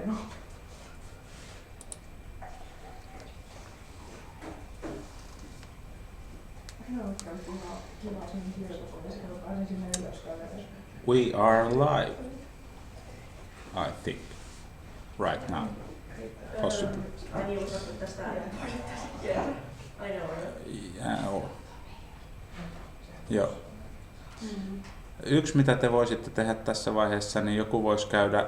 meno. We are live, I think, right now. Possibly. Joo. Yksi mitä te voisitte tehdä tässä vaiheessa, niin joku voisi käydä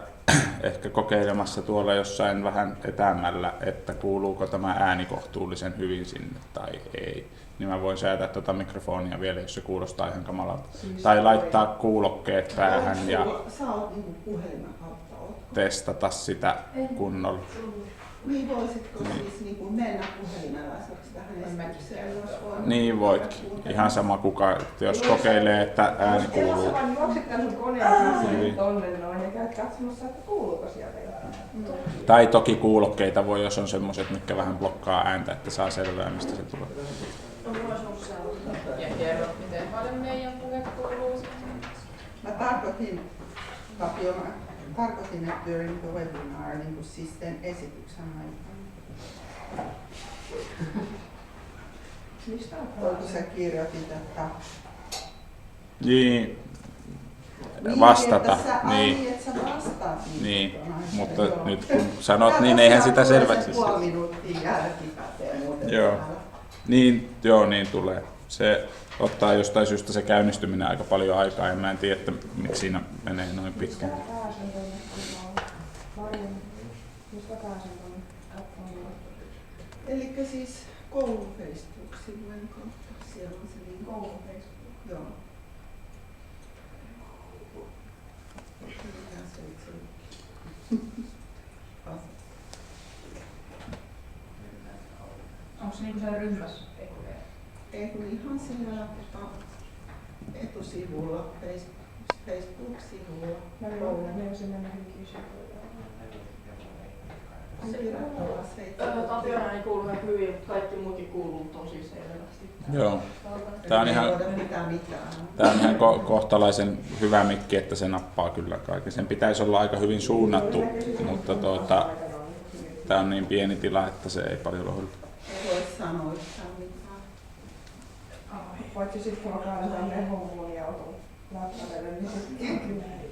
ehkä kokeilemassa tuolla jossain vähän etäämällä, että kuuluuko tämä ääni kohtuullisen hyvin sinne tai ei. Niin mä voin säätää tuota mikrofonia vielä, jos se kuulostaa ihan kamalalta. Siis tai laittaa kuulokkeet päähän ja testata sitä kunnolla. Niin voisitko siis niin mennä puhelimella tähän esitykseen, jos on... Niin voitkin. Ihan sama kuka, jos kokeilee, että ääni kuuluu. Jos vaan juokset tämän sun koneen kanssa tonne noin ja käyt katsomassa, että kuuluuko sieltä jotain. Tai toki kuulokkeita voi, jos on semmoiset, mitkä vähän blokkaa ääntä, että saa selvää, mistä se tulee. Ja kerrot, miten paljon meidän puhe kuuluu. Mä tarkoitin, että during the webinar, niin kuin siis sen esityksen aikana. Voiko sä kirjoitit, että... Niin, vastata. Että sä vastaat niin. Mutta nyt kun sanot, niin eihän sitä selväksi. Puoli minuuttia jälkikäteen muuten. Joo, niin tulee. Se ottaa jostain syystä se käynnistyminen aika paljon aikaa ja mä en tiedä, että miksi siinä menee noin pitkään. Elikkä siis koulun Facebook-sivujen kautta. Siellä on se niin koulun Facebook. Joo. Onko se niinku siellä ryhmässä? Ei kun ihan siellä etusivulla, Facebook-sivulla. Mä en sinne nähdykin sivuilla. Tatjana ei kuulu ihan hyvin, mutta kaikki muukin kuuluu tosi selvästi. Joo. Tää on ihan kohtalaisen hyvä mikki, että se nappaa kyllä kaiken. Sen pitäisi olla aika hyvin suunnattu, mutta tää on niin pieni tila, että se ei paljon lohduta. Ei voi sanoa yhtään mitään. Paitsi sitten kun alkaa tämmöinen hommuun ja otun läppäreille, niin sitten kyllä ei.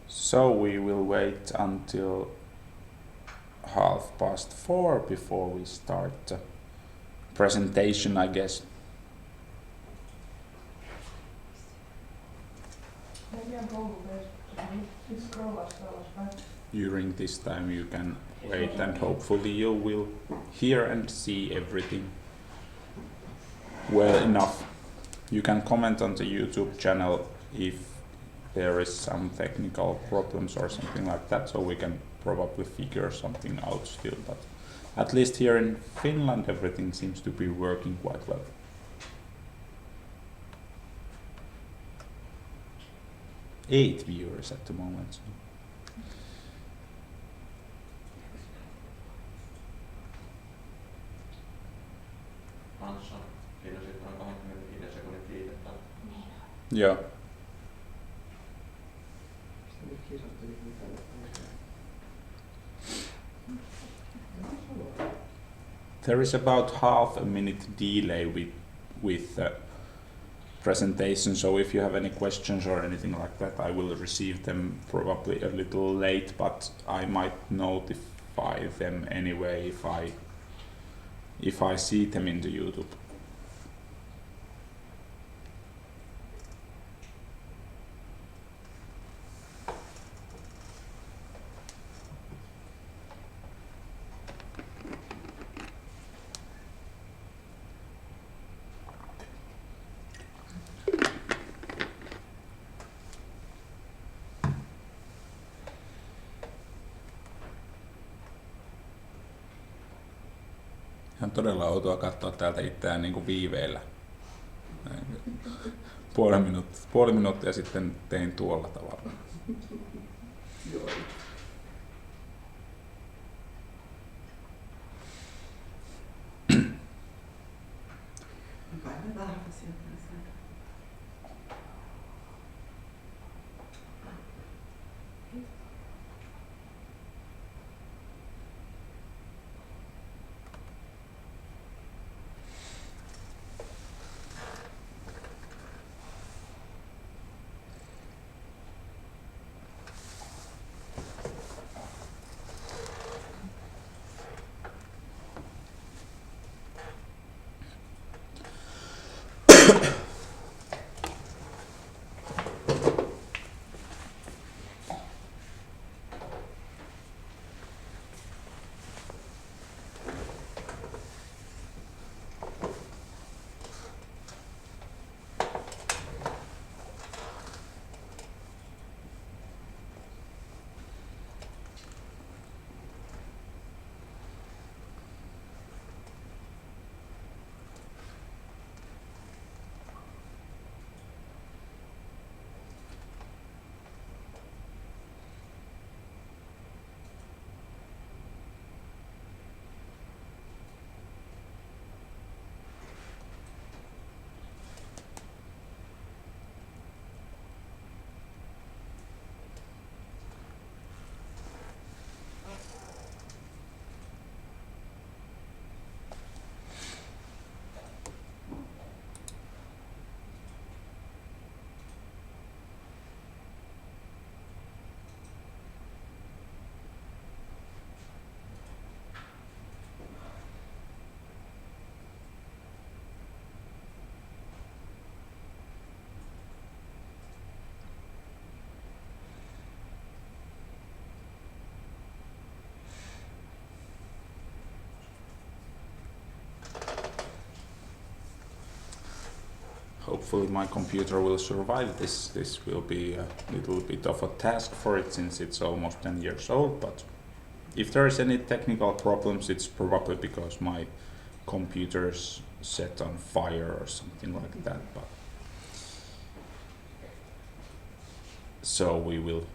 So we will wait until 4:30 before we start the presentation, I guess. During this time you can wait and hopefully you will hear and see everything well enough. You can comment on the YouTube channel if there is some technical problems or something like that, so we can probably figure something out still, but at least here in Finland everything seems to be working quite well. Eight viewers at the moment. So. Joo. There is about half a minute delay with the presentation, so if you have any questions or anything like that, I will receive them probably a little late, but I might notify them anyway if I see them in the YouTube. on todella outoa katsoa täältä itseään niin kuin viiveellä. Puoli minuuttia sitten tein tuolla tavalla. Joo. Kai me vähän sieltä saadaan. Hopefully my computer will survive this. This will be a little bit of a task for it since it's almost 10 years old, but if there is any technical problems, it's probably because my computer's set on fire or something like that. But so we will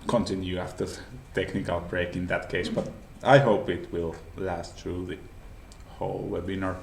continue after the technical break in that case, but I hope it will last through the whole webinar.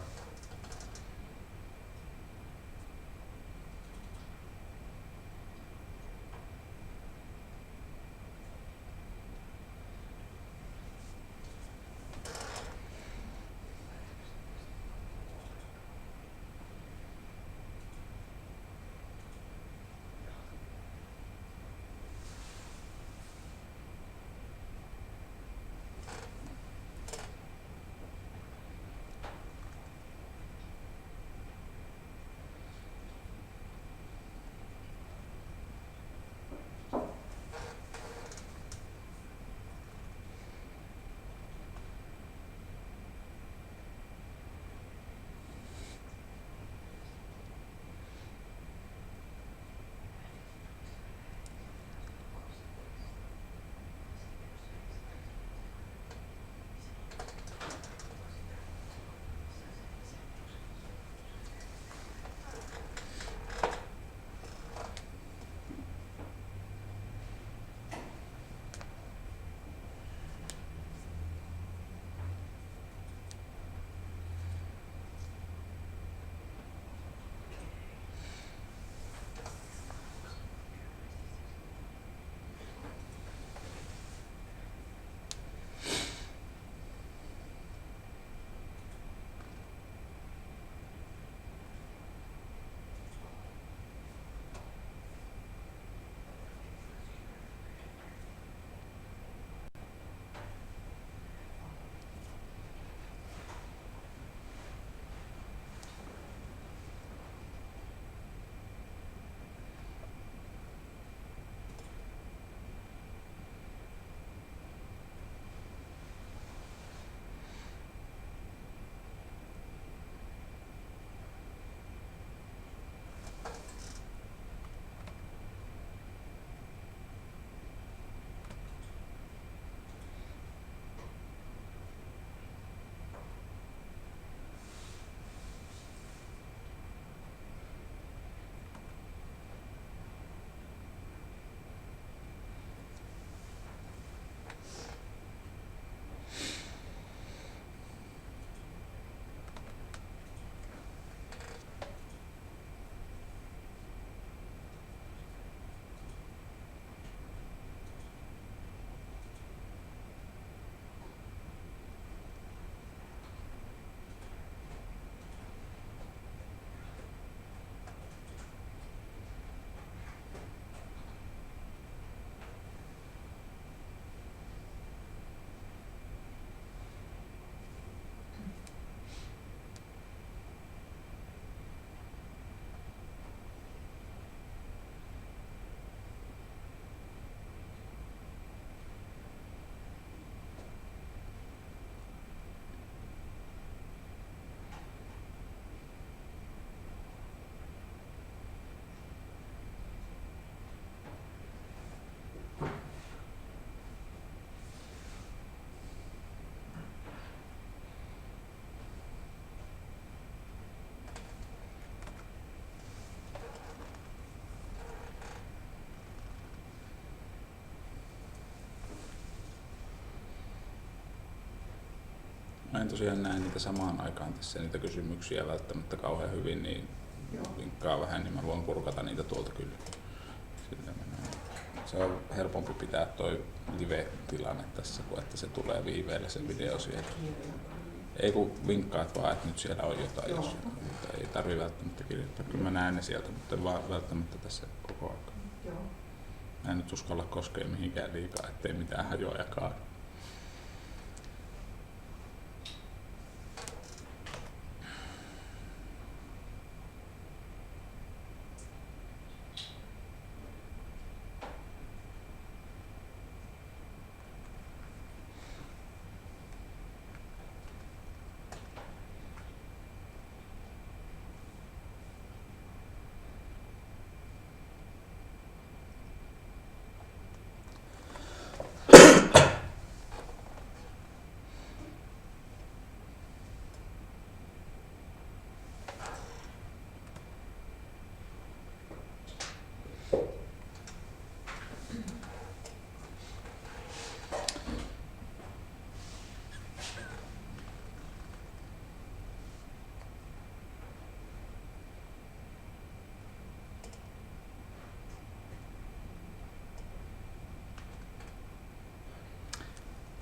Mä en tosiaan näe niitä samaan aikaan tässä, niitä kysymyksiä välttämättä kauhean hyvin, niin vinkkaa vähän, niin mä voin kurkata niitä tuolta kyllä. Se on helpompi pitää toi live-tilanne tässä, kun että se tulee viiveellä se video sieltä. Ei kun vinkkaat vaan, että nyt siellä on jotain, jos mutta ei tarvitse välttämättä kirjoittaa. Kyllä mä näen ne sieltä, mutta en vaan välttämättä tässä koko ajan. Mä en nyt uskalla koskea mihinkään liikaa, ettei mitään hajoa kaadu.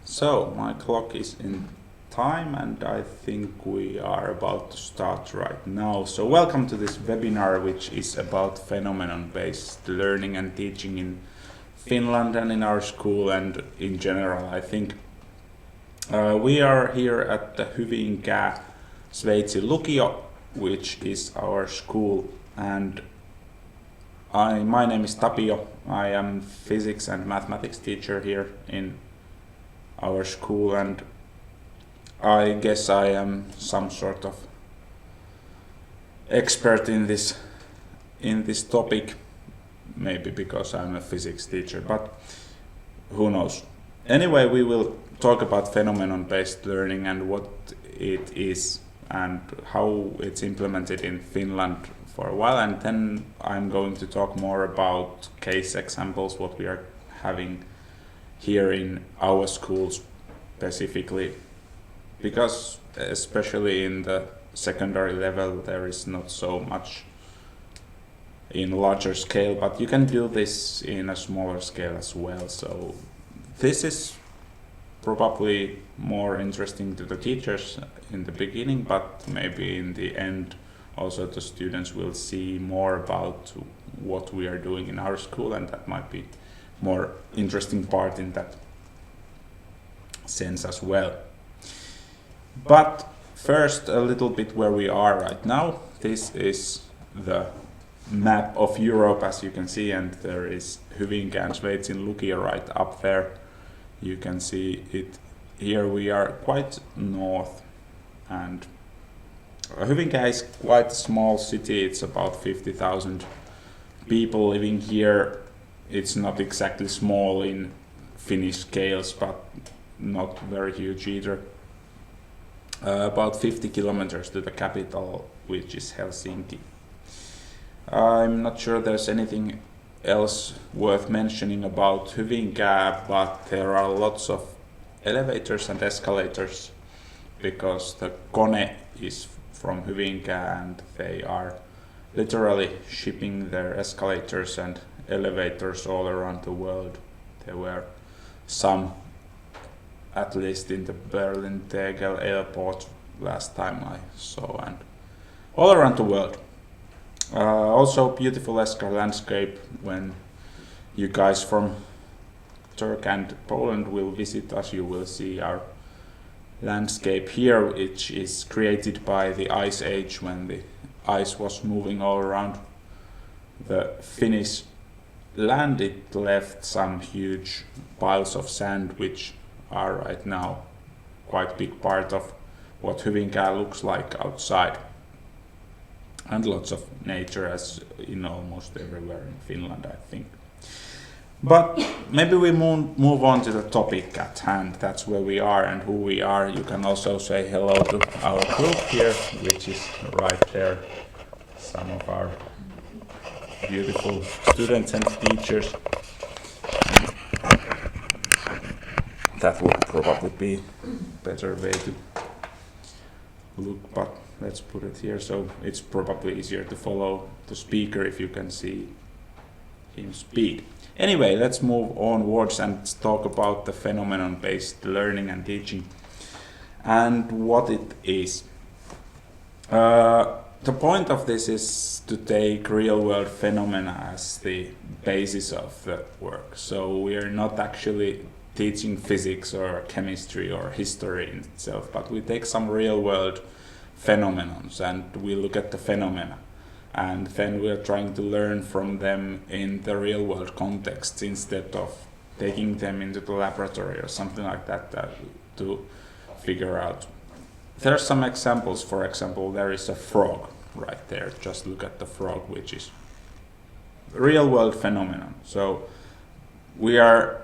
So, my clock is in time and I think we are about to start right now. So welcome to this webinar, which is about phenomenon-based learning and teaching in Finland and in our school and in general, I think. We are here at the Hyvinkää Sveitsi Lukio, which is our school, and my name is Tapio. I am physics and mathematics teacher here in our school, and I guess I am some sort of expert in this topic, maybe because I'm a physics teacher, but who knows. Anyway, we will talk about phenomenon-based learning and what it is and how it's implemented in Finland for a while, and then I'm going to talk more about case examples, what we are having here in our schools specifically, because especially in the secondary level there is not so much in larger scale, but you can do this in a smaller scale as well. So this is probably more interesting to the teachers in the beginning, but maybe in the end also the students will see more about what we are doing in our school, and that might be more interesting part in that sense as well. But first a little bit where we are right now. This is the map of Europe, as you can see, and there is Hyvinkään Sveitsin Lukio right up there. You can see it here. We are quite north, and Hyvinkää is quite a small city. It's about 50,000 people living here. It's not exactly small in Finnish scales, but not very huge either. About 50 kilometers to the capital, which is Helsinki. I'm not sure there's anything else worth mentioning about Hyvinkää, but there are lots of elevators and escalators because the Kone is from Hyvinkää and they are literally shipping their escalators and elevators all around the world. There were some, at least in the Berlin-Tegel airport last time I saw, and all around the world. Also beautiful Esker landscape. When you guys from Turkey and Poland will visit us, you will see our landscape here, which is created by the ice age, when the ice was moving all around the Finnish land. It left some huge piles of sand, which are right now quite big part of what Hyvinkää looks like outside. And lots of nature, as in almost everywhere in Finland, I think. But maybe we move on to the topic at hand. That's where we are and who we are. You can also say hello to our group here, which is right there. Some of our beautiful students and teachers. That would probably be a better way to look, but let's put it here, so it's probably easier to follow the speaker if you can see him speak. Anyway, let's move onwards and talk about the phenomenon-based learning and teaching and what it is. The point of this is to take real-world phenomena as the basis of the work. So we are not actually teaching physics or chemistry or history in itself, but we take some real-world phenomenons and we look at the phenomena. And then we are trying to learn from them in the real-world context instead of taking them into the laboratory or something like that to figure out. There are some examples. For example, there is a frog right there. Just look at the frog, which is a real-world phenomenon. So we are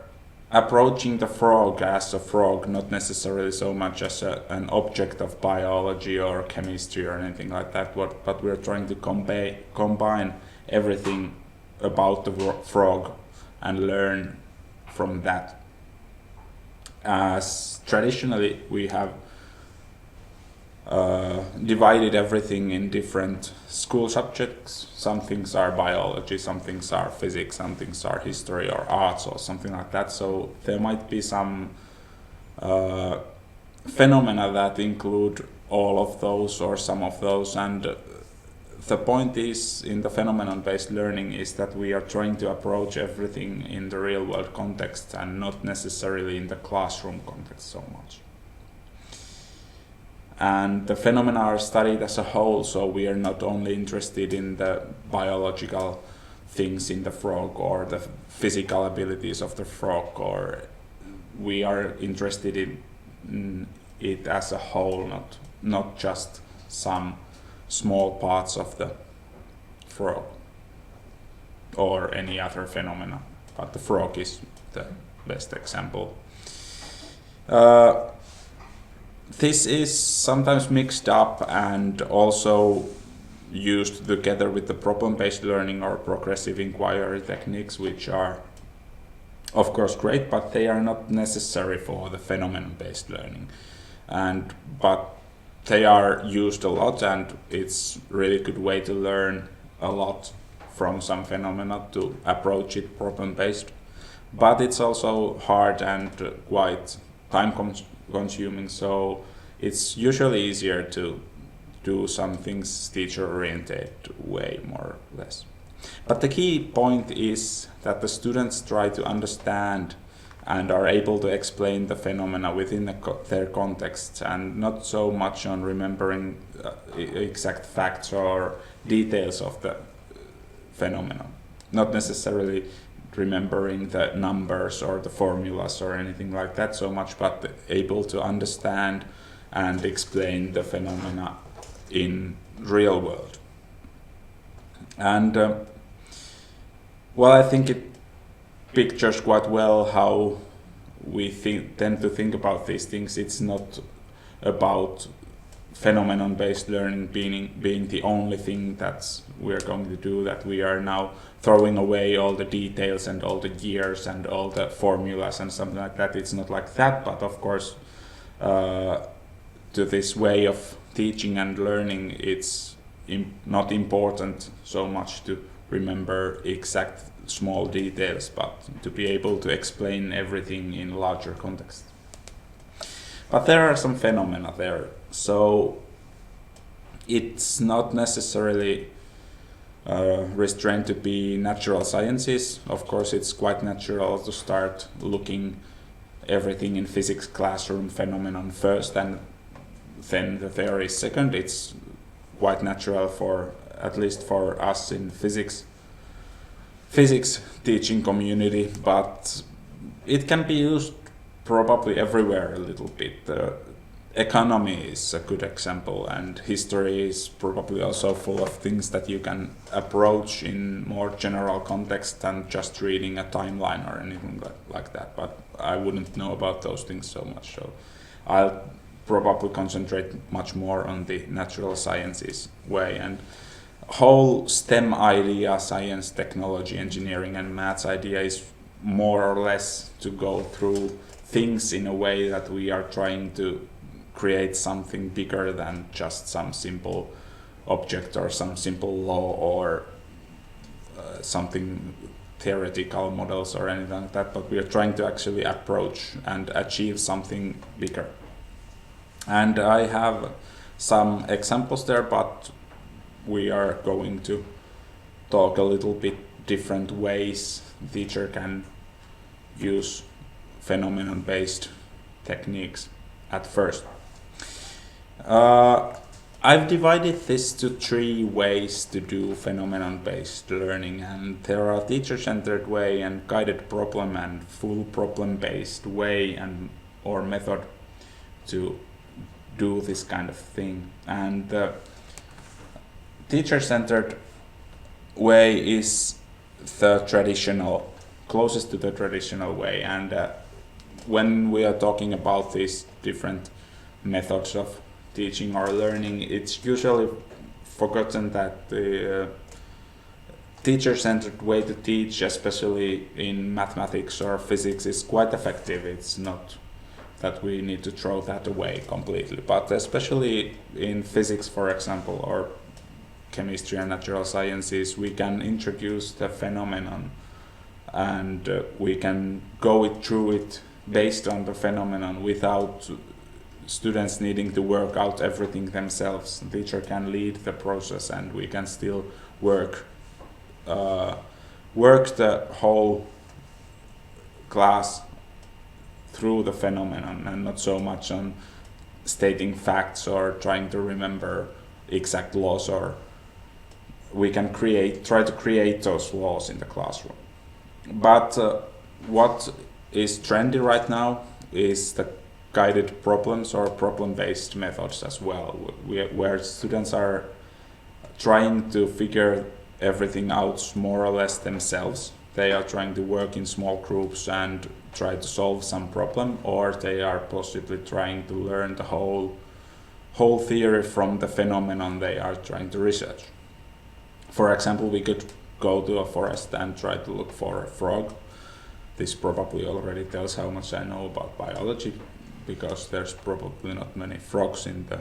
approaching the frog as a frog, not necessarily so much as an object of biology or chemistry or anything like that, but we're trying to combine everything about the frog and learn from that. As traditionally we have divided everything in different school subjects. Some things are biology, some things are physics, some things are history or arts or something like that. So there might be some phenomena that include all of those or some of those, and the point is in the phenomenon-based learning is that we are trying to approach everything in the real-world context and not necessarily in the classroom context so much. And the phenomena are studied as a whole, so we are not only interested in the biological things in the frog or the physical abilities of the frog, or we are interested in it as a whole, not just some small parts of the frog or any other phenomena, but the frog is the best example. This is sometimes mixed up and also used together with the problem-based learning or progressive inquiry techniques, which are of course great, but they are not necessary for the phenomenon-based learning. But they are used a lot, and it's really good way to learn a lot from some phenomena to approach it problem-based. But it's also hard and quite time-consuming, so it's usually easier to do some things teacher-oriented way, more or less. But the key point is that the students try to understand and are able to explain the phenomena within their context, and not so much on remembering exact facts or details of the phenomenon. Not necessarily remembering the numbers or the formulas or anything like that so much, but able to understand and explain the phenomena in real world. And well, I think it pictures quite well how we tend to think about these things. It's not about phenomenon-based learning being the only thing that we're going to do, that we are now throwing away all the details and all the years and all the formulas and something like that. It's not like that, but of course to this way of teaching and learning, it's not important so much to remember exact small details, but to be able to explain everything in larger context. But there are some phenomena there, so it's not necessarily restrained to be natural sciences. Of course, it's quite natural to start looking everything in physics classroom phenomenon first and then the theory second. It's quite natural for, at least for us in physics teaching community, but it can be used probably everywhere a little bit. Economy is a good example, and history is probably also full of things that you can approach in more general context than just reading a timeline or anything like that, but I wouldn't know about those things so much, so I'll probably concentrate much more on the natural sciences way. And whole STEM idea, science, technology, engineering and maths idea, is more or less to go through things in a way that we are trying to create something bigger than just some simple object or some simple law or something theoretical models or anything like that, but we are trying to actually approach and achieve something bigger. And I have some examples there, but we are going to talk a little bit different ways teacher can use phenomenon-based techniques at first. I've divided this to 3 ways to do phenomenon-based learning, and there are teacher-centered way and guided problem and full problem-based way and or method to do this kind of thing. And the teacher-centered way is the traditional, closest to the traditional way, and when we are talking about these different methods of teaching or learning, it's usually forgotten that the teacher-centered way to teach, especially in mathematics or physics, is quite effective. It's not that we need to throw that away completely, but especially in physics, for example, or chemistry and natural sciences, we can introduce the phenomenon and we can go through it based on the phenomenon without students needing to work out everything themselves. The teacher can lead the process and we can still work the whole class through the phenomenon and not so much on stating facts or trying to remember exact laws, or we can try to create those laws in the classroom. But what is trendy right now is the guided problems or problem-based methods as well, where students are trying to figure everything out more or less themselves. They are trying to work in small groups and try to solve some problem, or they are possibly trying to learn the whole theory from the phenomenon they are trying to research. For example, we could go to a forest and try to look for a frog. This probably already tells how much I know about biology, because there's probably not many frogs in the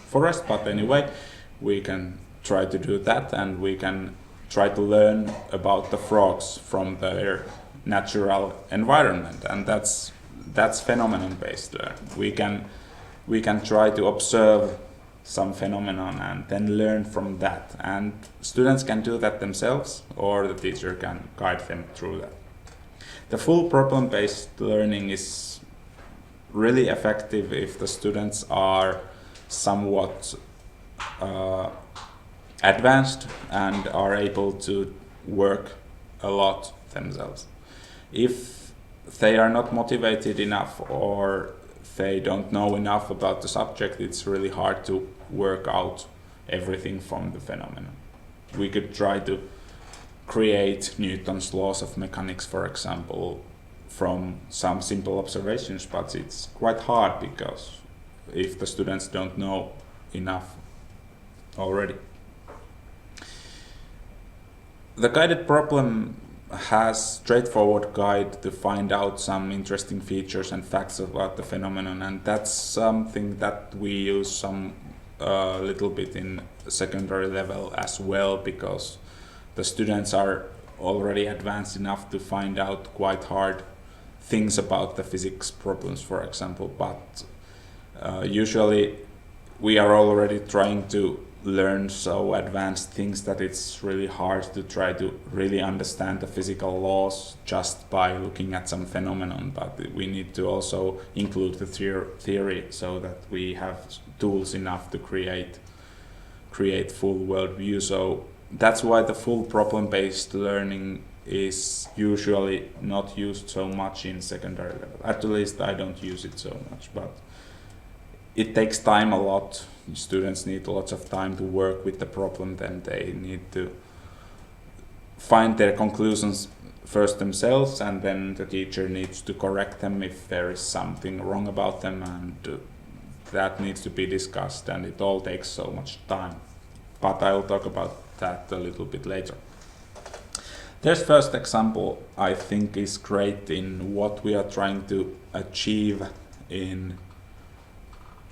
forest, but anyway, we can try to do that, and we can try to learn about the frogs from their natural environment, and that's phenomenon-based learning. We can try to observe some phenomenon and then learn from that, and students can do that themselves, or the teacher can guide them through that. The full problem-based learning is really effective if the students are somewhat advanced and are able to work a lot themselves. If they are not motivated enough or they don't know enough about the subject, it's really hard to work out everything from the phenomenon. We could try to create Newton's laws of mechanics, for example, from some simple observations, but it's quite hard because if the students don't know enough already. The guided problem has straightforward guide to find out some interesting features and facts about the phenomenon, and that's something that we use some little bit in secondary level as well, because the students are already advanced enough to find out quite hard things about the physics problems, for example, but usually we are already trying to learn so advanced things that it's really hard to try to really understand the physical laws just by looking at some phenomenon, but we need to also include the theory so that we have tools enough to create full world view. So that's why the full problem-based learning is usually not used so much in secondary level. At least I don't use it so much, but it takes time a lot. Students need lots of time to work with the problem, then they need to find their conclusions first themselves, and then the teacher needs to correct them if there is something wrong about them, and that needs to be discussed, and it all takes so much time. But I will talk about that a little bit later. This first example I think is great in what we are trying to achieve in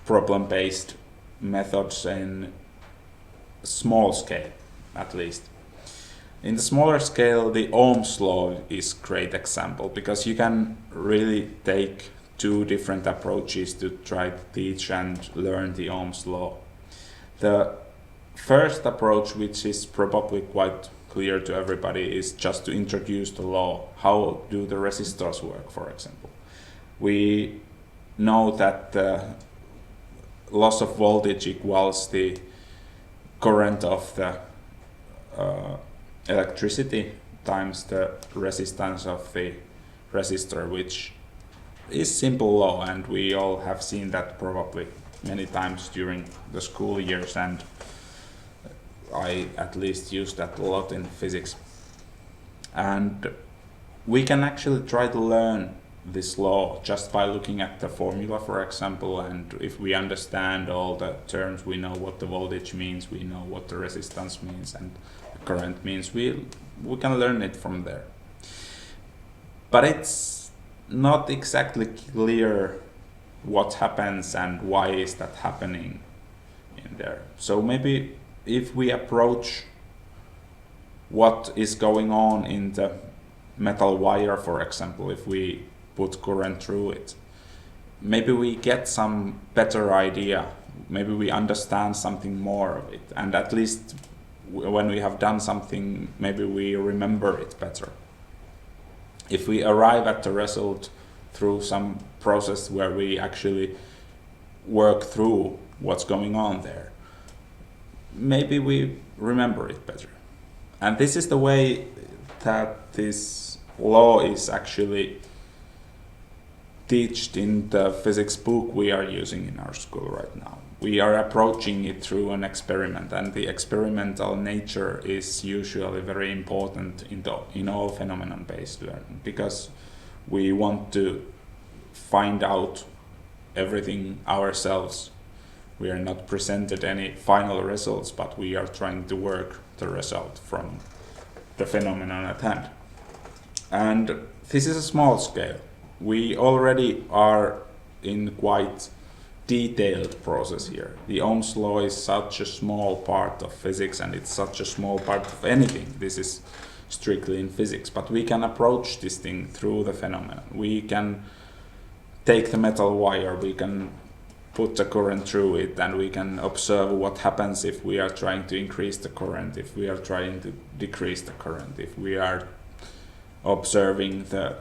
problem-based methods in small scale, at least. In the smaller scale, the Ohm's law is great example, because you can really take two different approaches to try to teach and learn the Ohm's law. The first approach, which is probably quite clear to everybody, is just to introduce the law. How do the resistors work, for example? We know that the loss of voltage equals the current of the electricity times the resistance of the resistor, which is simple law, and we all have seen that probably many times during the school years, and I at least use that a lot in physics. And we can actually try to learn this law just by looking at the formula, for example, and if we understand all the terms, we know what the voltage means, we know what the resistance means and the current means, we can learn it from there. But it's not exactly clear what happens and why is that happening in there. So maybe if we approach what is going on in the metal wire, for example, if we put current through it, maybe we get some better idea, maybe we understand something more of it, and at least when we have done something, maybe we remember it better. If we arrive at the result through some process where we actually work through what's going on there, maybe we remember it better. And this is the way that this law is actually taught in the physics book we are using in our school right now. We are approaching it through an experiment, and the experimental nature is usually very important in all phenomenon-based learning, because we want to find out everything ourselves. We are not presented any final results, but we are trying to work the result from the phenomenon at hand. And this is a small scale. We already are in quite detailed process here. The Ohm's law is such a small part of physics, and it's such a small part of anything. This is strictly in physics, but we can approach this thing through the phenomenon. We can take the metal wire, we can put the current through it, and we can observe what happens if we are trying to increase the current, if we are trying to decrease the current, if we are observing the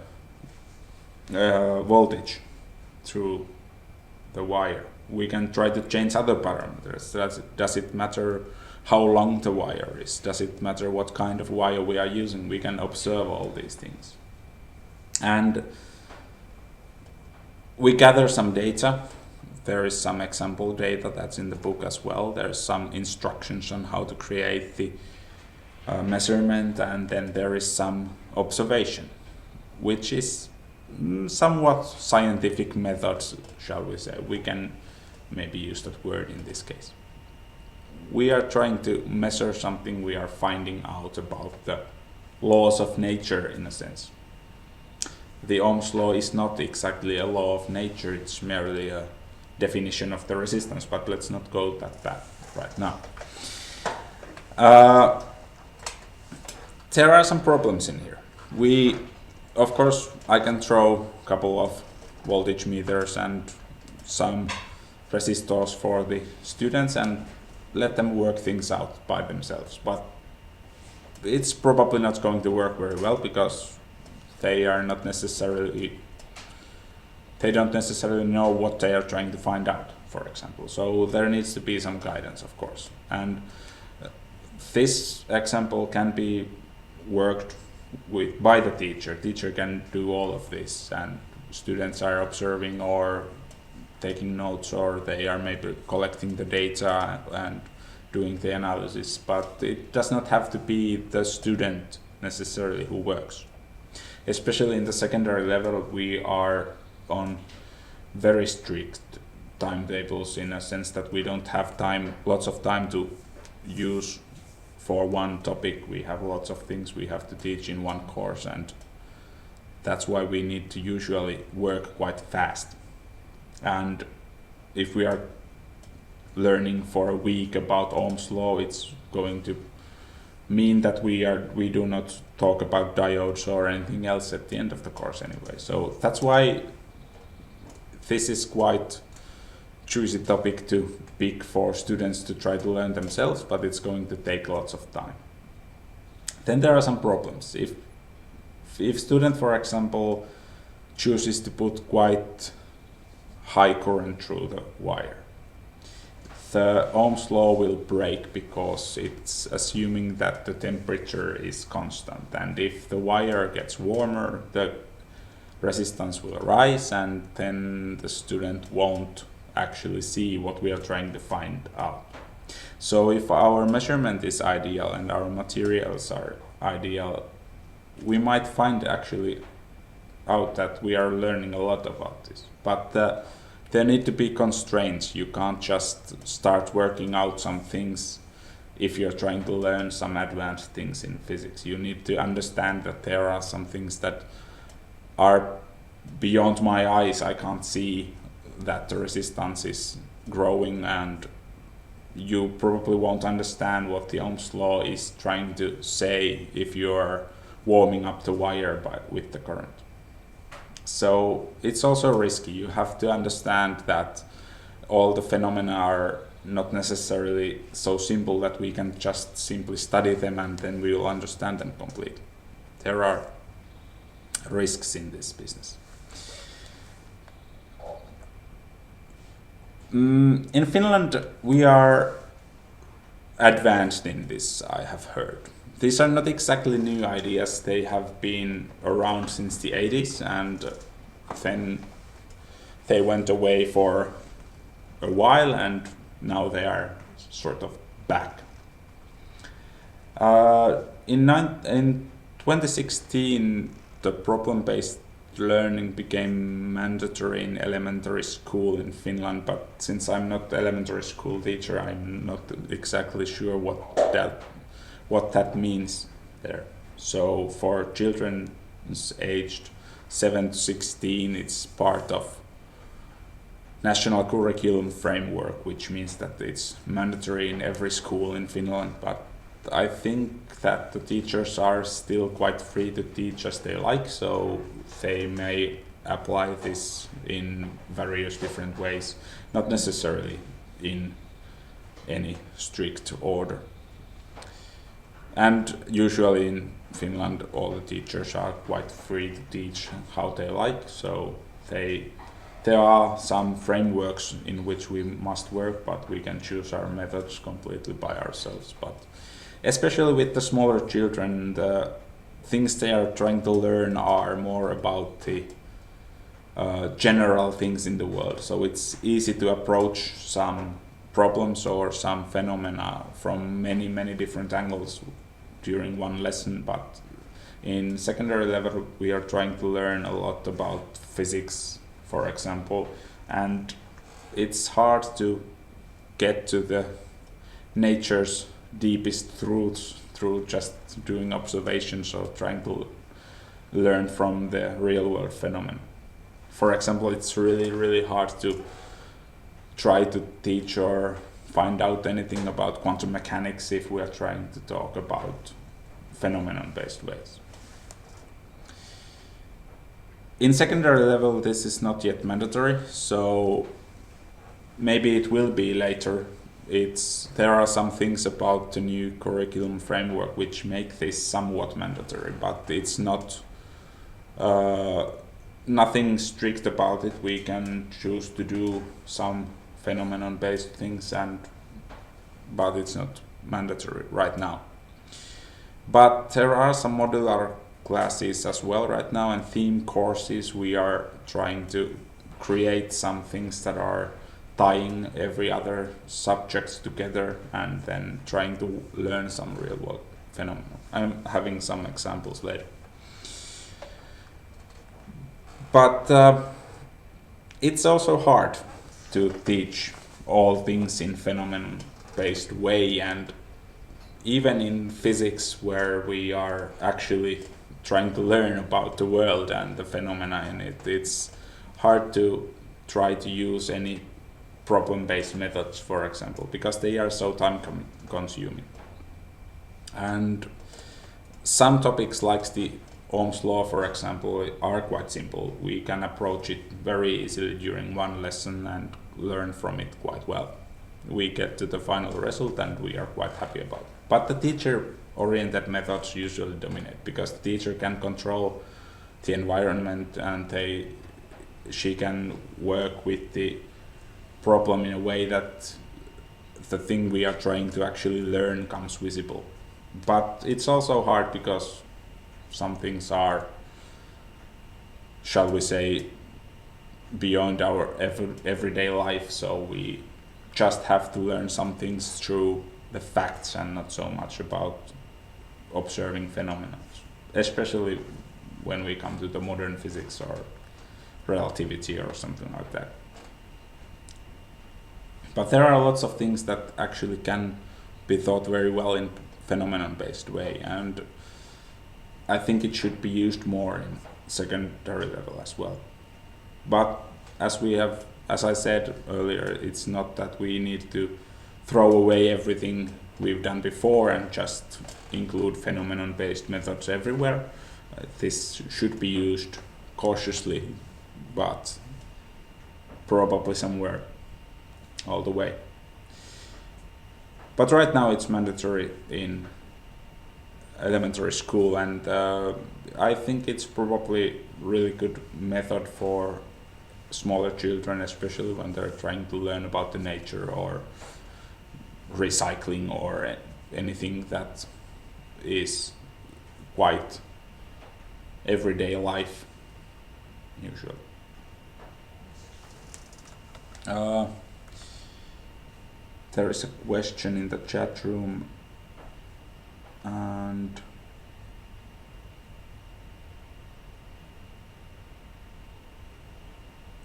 voltage through the wire. We can try to change other parameters. Does it matter how long the wire is? Does it matter what kind of wire we are using? We can observe all these things. And we gather some data. There is some example data that's in the book as well. There's some instructions on how to create the measurement, and then there is some observation, which is somewhat scientific methods, shall we say. We can maybe use that word in this case. We are trying to measure something, we are finding out about the laws of nature in a sense. The Ohm's law is not exactly a law of nature, it's merely a definition of the resistance, but let's not go at that right now. There are some problems in here. Of course, I can throw a couple of voltage meters and some resistors for the students and let them work things out by themselves, but it's probably not going to work very well, because they don't necessarily know what they are trying to find out, for example. So there needs to be some guidance, of course. And this example can be worked with by the teacher. Teacher can do all of this, and students are observing or taking notes, or they are maybe collecting the data and doing the analysis, but it does not have to be the student necessarily who works. Especially in the secondary level, we are on very strict timetables, in a sense that we don't have lots of time to use for one topic. We have lots of things we have to teach in one course, and that's why we need to usually work quite fast. And if we are learning for a week about Ohm's law, it's going to mean that we do not talk about diodes or anything else at the end of the course anyway. So that's why this is quite choosy topic to pick for students to try to learn themselves, but it's going to take lots of time. Then there are some problems. If student, for example, chooses to put quite high current through the wire, the Ohm's law will break because it's assuming that the temperature is constant, and if the wire gets warmer, the resistance will rise, and then the student won't actually see what we are trying to find out. So if our measurement is ideal and our materials are ideal, we might find actually out that we are learning a lot about this. But there need to be constraints. You can't just start working out some things if you're trying to learn some advanced things in physics. You need to understand that there are some things that are beyond my eyes. I can't see that the resistance is growing, and you probably won't understand what the Ohm's law is trying to say if you're warming up the wire with the current. So it's also risky. You have to understand that all the phenomena are not necessarily so simple that we can just simply study them and then we will understand them completely. There are risks in this business. In Finland, we are advanced in this, I have heard. These are not exactly new ideas. They have been around since the 80s, and then they went away for a while, and now they are sort of back. In 2016, the problem-based learning became mandatory in elementary school in Finland, but since I'm not an elementary school teacher, I'm not exactly sure what that means there. So for children aged 7 to 16, it's part of national curriculum framework, which means that it's mandatory in every school in Finland, but I think that the teachers are still quite free to teach as they like, so they may apply this in various different ways, not necessarily in any strict order. And usually in Finland, all the teachers are quite free to teach how they like, so there are some frameworks in which we must work, but we can choose our methods completely by ourselves. But especially with the smaller children, the things they are trying to learn are more about the general things in the world. So it's easy to approach some problems or some phenomena from many different angles during one lesson. But in secondary level, we are trying to learn a lot about physics, for example, and it's hard to get to the nature's deepest truths through just doing observations or trying to learn from the real world phenomenon. For example, it's really hard to try to teach or find out anything about quantum mechanics if we are trying to talk about phenomenon-based ways. In secondary level, this is not yet mandatory, so maybe it will be later. There are some things about the new curriculum framework which make this somewhat mandatory, but it's not nothing strict about it. We can choose to do some phenomenon-based things, but it's not mandatory right now. But there are some modular classes as well right now, and theme courses. We are trying to create some things that are tying every other subjects together and then trying to learn some real world phenomena. I'm having some examples later. But it's also hard to teach all things in phenomenon-based way, and even in physics, where we are actually trying to learn about the world and the phenomena in it, it's hard to try to use any problem-based methods, for example, because they are so time-consuming. And some topics like the Ohm's law, for example, are quite simple. We can approach it very easily during one lesson and learn from it quite well. We get to the final result and we are quite happy about it. But the teacher-oriented methods usually dominate because the teacher can control the environment and she can work with the problem in a way that the thing we are trying to actually learn comes visible. But it's also hard because some things are, shall we say, beyond our everyday life, so we just have to learn some things through the facts and not so much about observing phenomena, especially when we come to the modern physics or relativity or something like that. But there are lots of things that actually can be thought very well in phenomenon-based way, and I think it should be used more in secondary level as well. But as I said earlier, it's not that we need to throw away everything we've done before and just include phenomenon-based methods everywhere. This should be used cautiously, but probably somewhere all the way. But right now it's mandatory in elementary school, and I think it's probably really good method for smaller children, especially when they're trying to learn about the nature or recycling or anything that is quite everyday life usually. There is a question in the chat room, and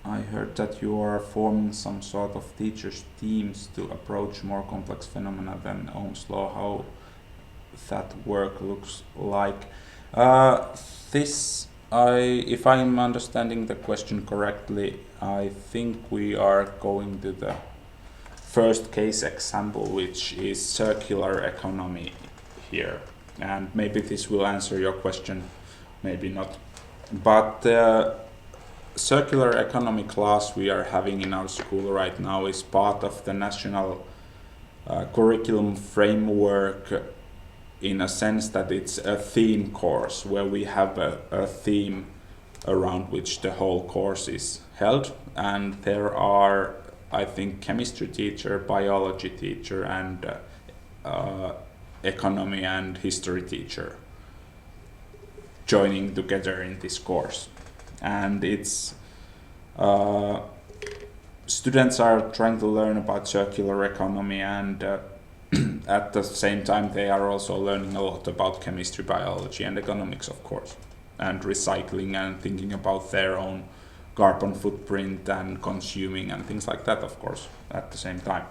I heard that you are forming some sort of teachers' teams to approach more complex phenomena than Ohm's law. How that work looks like? If I'm understanding the question correctly, I think we are going to the first case example, which is circular economy here. And maybe this will answer your question, maybe not. But the circular economy class we are having in our school right now is part of the national curriculum framework, in a sense that it's a theme course where we have a theme around which the whole course is held. And there are, I think, chemistry teacher, biology teacher, and economy and history teacher joining together in this course. And it's students are trying to learn about circular economy, and at the same time they are also learning a lot about chemistry, biology, and economics, of course, and recycling and thinking about their own carbon footprint and consuming and things like that, of course, at the same time.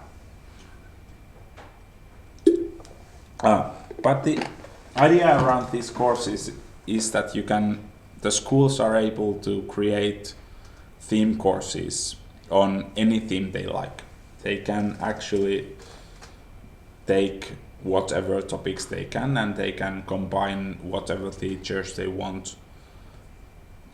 But the idea around these courses is that the schools are able to create theme courses on any theme they like. They can actually take whatever topics they can, and they can combine whatever teachers they want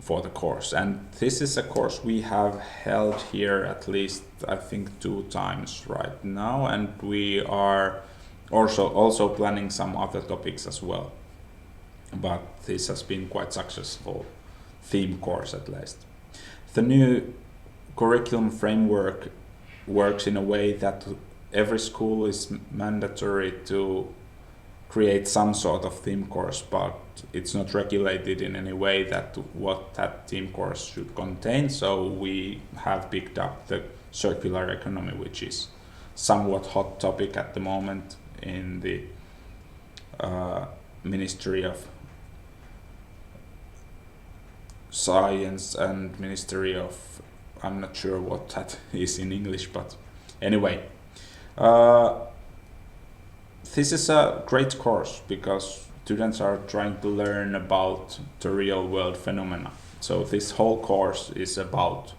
for the course. And this is a course we have held here at least, I think, 2 times right now, and we are also planning some other topics as well. But this has been quite successful theme course at least. The new curriculum framework works in a way that every school is mandatory to create some sort of theme course, but it's not regulated in any way that what that theme course should contain. So we have picked up the circular economy, which is somewhat hot topic at the moment in the Ministry of Science and Ministry of, I'm not sure what that is in English, but anyway. This is a great course because students are trying to learn about the real world phenomena. So this whole course is about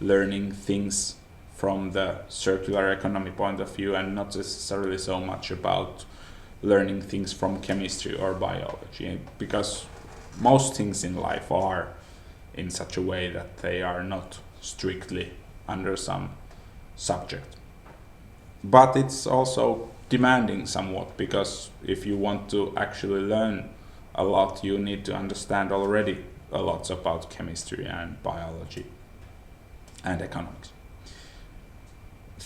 learning things from the circular economy point of view, and not necessarily so much about learning things from chemistry or biology, because most things in life are in such a way that they are not strictly under some subject. But it's also demanding somewhat, because if you want to actually learn a lot, you need to understand already a lot about chemistry and biology and economics.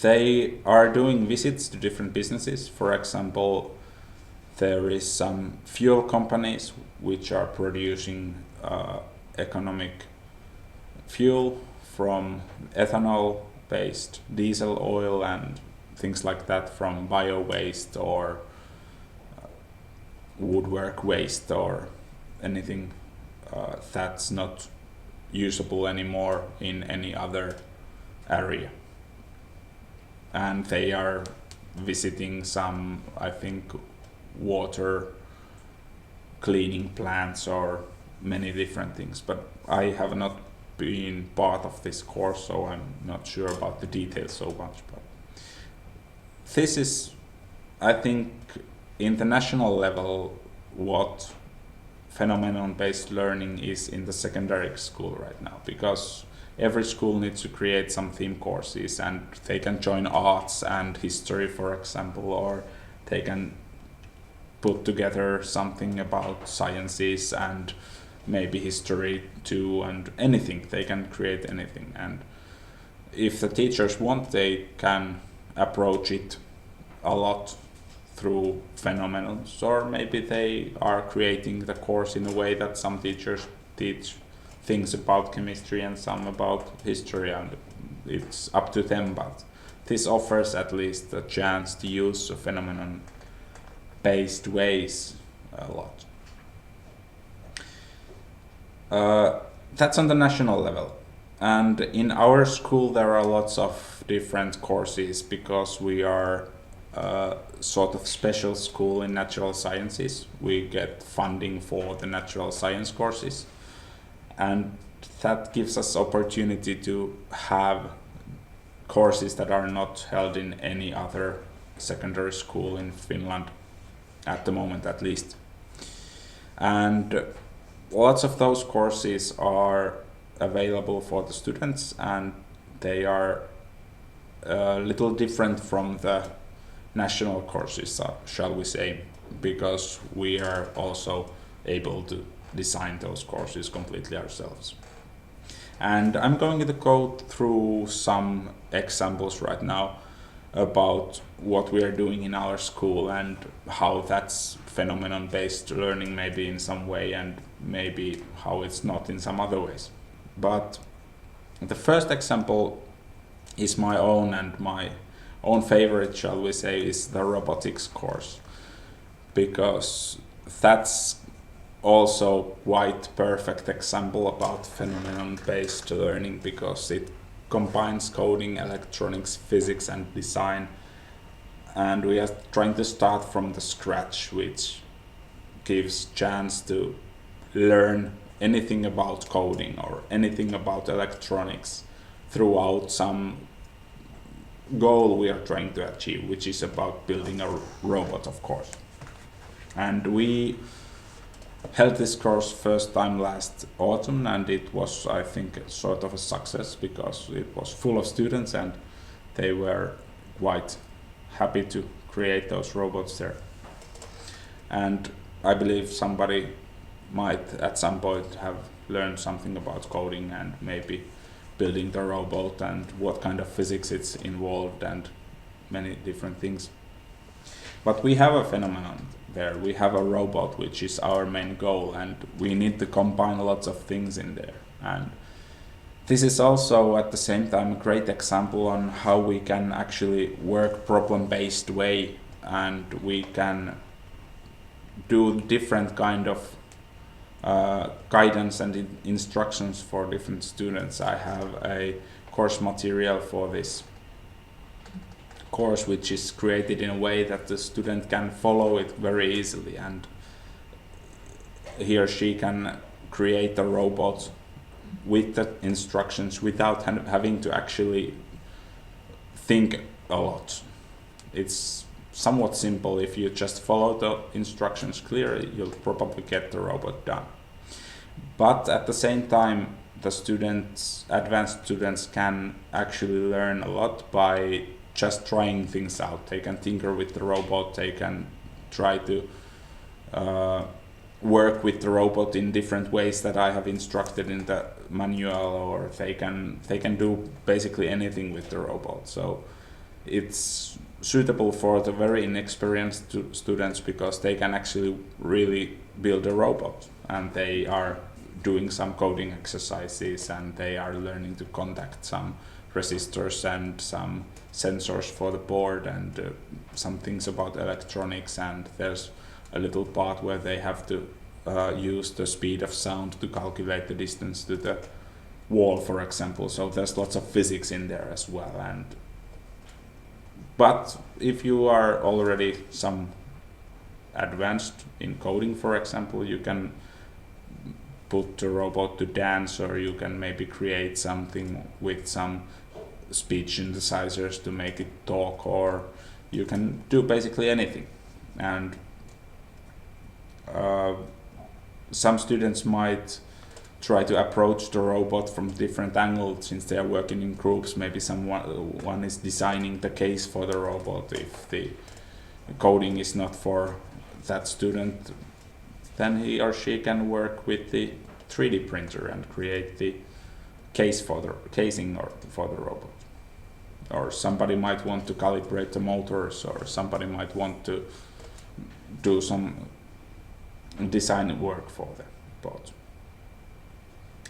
They are doing visits to different businesses. For example, there is some fuel companies which are producing economic fuel from ethanol-based diesel oil and things like that, from bio waste or woodwork waste or anything that's not usable anymore in any other area. And they are visiting some, I think, water cleaning plants or many different things, but I have not been part of this course, so I'm not sure about the details so much. But this is, I think, international level what phenomenon-based learning is in the secondary school right now, because every school needs to create some theme courses, and they can join arts and history, for example, or they can put together something about sciences and maybe history too, and anything. They can create anything, and if the teachers want, they can approach it a lot through phenomenons, or maybe they are creating the course in a way that some teachers teach things about chemistry and some about history, and it's up to them, but this offers at least a chance to use phenomenon based ways a lot. That's on the national level, and in our school there are lots of different courses, because we are a sort of special school in natural sciences. We get funding for the natural science courses, and that gives us opportunity to have courses that are not held in any other secondary school in Finland at the moment, at least. And lots of those courses are available for the students, and they are a little different from the national courses, shall we say, because we are also able to design those courses completely ourselves. And I'm going to go through some examples right now about what we are doing in our school and how that's phenomenon-based learning maybe in some way, and maybe how it's not in some other ways. But the first example is my own, and my own favorite, shall we say, is the robotics course, because that's also quite perfect example about phenomenon-based learning, because it combines coding, electronics, physics and design, and we are trying to start from the scratch, which gives chance to learn anything about coding or anything about electronics throughout some goal we are trying to achieve, which is about building a robot, of course. And we held this course first time last autumn, and it was, I think, sort of a success, because it was full of students and they were quite happy to create those robots there. And I believe somebody might at some point have learned something about coding and maybe building the robot and what kind of physics it's involved and many different things. But we have a phenomenon there. We have a robot, which is our main goal, and we need to combine lots of things in there. And this is also at the same time a great example on how we can actually work problem-based way, and we can do different kind of guidance and instructions for different students. I have a course material for this course, which is created in a way that the student can follow it very easily, and he or she can create a robot with the instructions without having to actually think a lot. It's somewhat simple. If you just follow the instructions clearly, you'll probably get the robot done. But at the same time, the advanced students can actually learn a lot by just trying things out. They can tinker with the robot, they can try to work with the robot in different ways that I have instructed in the manual, or they can do basically anything with the robot. So it's suitable for the very inexperienced students because they can actually really build a robot, and they are doing some coding exercises, and they are learning to contact some resistors and some sensors for the board, and some things about electronics, and there's a little part where they have to use the speed of sound to calculate the distance to the wall, for example. So there's lots of physics in there as well. But if you are already some advanced in coding, for example, you can put the robot to dance, or you can maybe create something with some speech synthesizers to make it talk, or you can do basically anything. And some students might try to approach the robot from different angles since they are working in groups. Maybe one is designing the case for the robot. If the coding is not for that student, then he or she can work with the 3D printer and create the casing for the robot. Or somebody might want to calibrate the motors, or somebody might want to do some design work for the bot.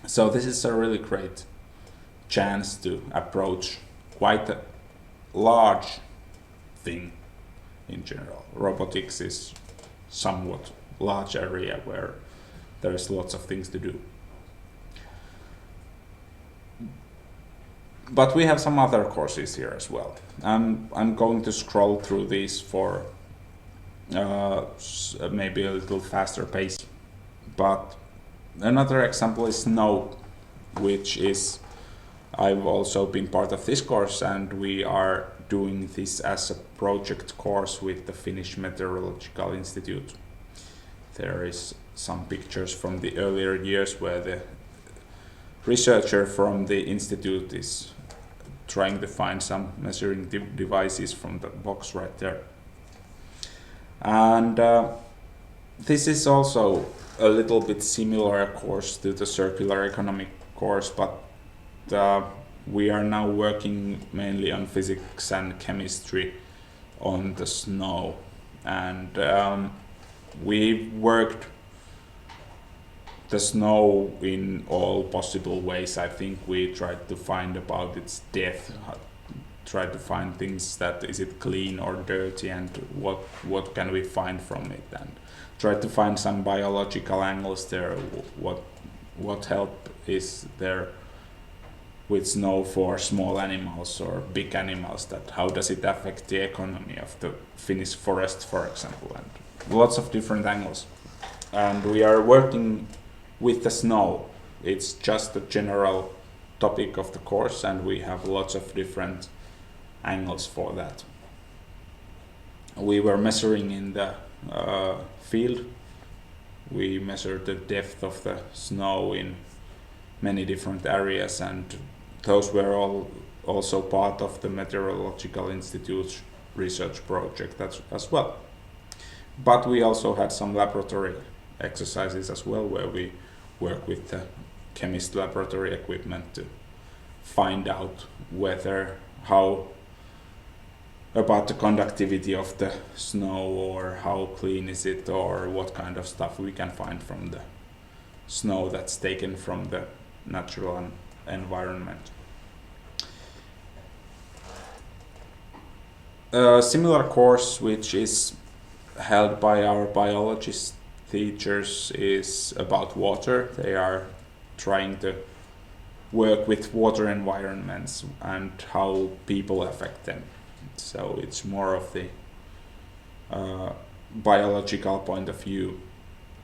So this is a really great chance to approach quite a large thing in general. Robotics is somewhat large area where there's lots of things to do. But we have some other courses here as well. I'm going to scroll through these for maybe a little faster pace. But another example is snow, which is, I've also been part of this course, and we are doing this as a project course with the Finnish Meteorological Institute. There is some pictures from the earlier years where the researcher from the institute is trying to find some measuring devices from the box right there. And this is also a little bit similar course to the circular economic course, but we are now working mainly on physics and chemistry on the snow. And we've worked the snow in all possible ways. I think we tried to find about its depth, tried to find things that is it clean or dirty, and what can we find from it, and tried to find some biological angles there. What help is there with snow for small animals or big animals? That how does it affect the economy of the Finnish forest, for example, and lots of different angles. And we are working with the snow. It's just a general topic of the course, and we have lots of different angles for that. We were measuring in the field. We measured the depth of the snow in many different areas, and those were all also part of the Meteorological Institute's research project as well. But we also had some laboratory exercises as well, where we work with the chemist laboratory equipment to find out how about the conductivity of the snow, or how clean is it, or what kind of stuff we can find from the snow that's taken from the natural environment. A similar course which is held by our biologist teachers is about water. They are trying to work with water environments and how people affect them. So it's more of the biological point of view,